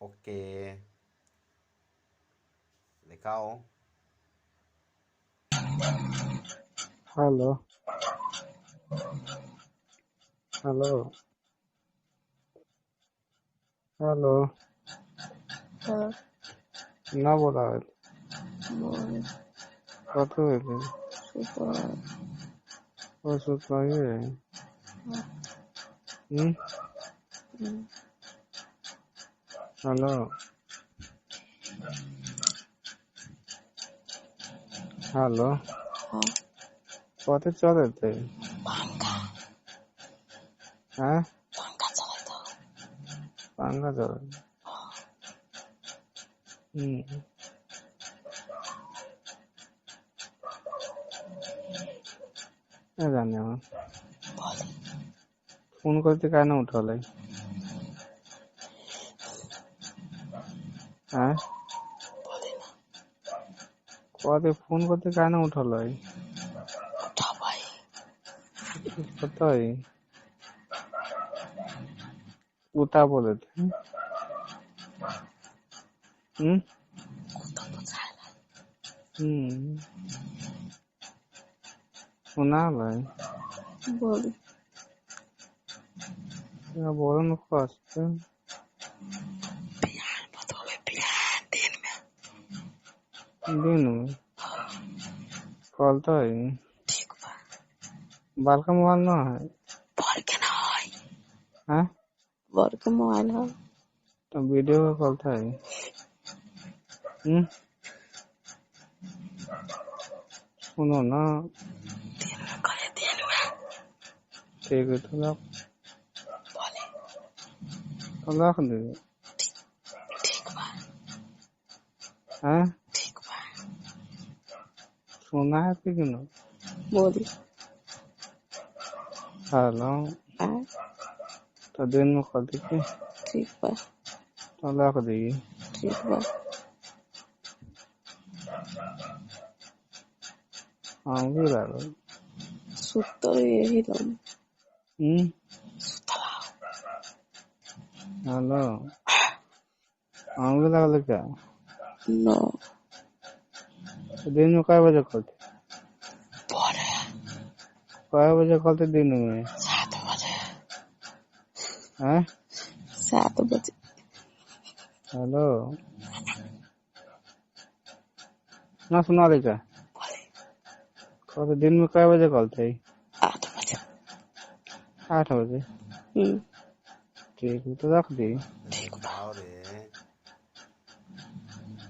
Okay दिखाओ। Hello hello hello हाँ ना बोला बोल कत হইলি सुपर ওষুধ খাইয়ে হ্যালো হ্যালো हाँ কতে চলেতে पंखा হ্যাঁ पंखा चला था পাঙ্গা চলে জানি আমার बोले ফোন করতে কেন উঠালে হ্যাঁ बोले ना কতে ফোন করতে কেন উঠালে उठा भाई কোথায় উঠা বলে कुत्ता पचाएला শোনা ভাই बोली বলো না কষ্ট बिहान बताओ बिहान दिन में दिन में कल तो है ठीक बा बाल का मोबाइल ना है भर के ना है हैं भर के मोबाइल है तो वीडियो का कॉल था सुनो ना दिन में करे दिन में ठीक है तो बोले रख दे ठीक बा हैं ठीक बा सुना है कि ना बोली हेलो हाँ तो दिन में कर दीजिए ठीक बा तो रख दीजिए ठीक बा हाँ भी रख सुतर यही लम सुतला हेलो हाँ भी लगा क्या नो दिन में कई बजे करते बोले कई बजे करते दिन में 7 बजे हैं 7 बजे हेलो ना सुना दे क्या बोले कहते दिन में कई बजे करते 8 बजे 8 बजे ठीक है तो रख दी ठीक बा बताओ रे।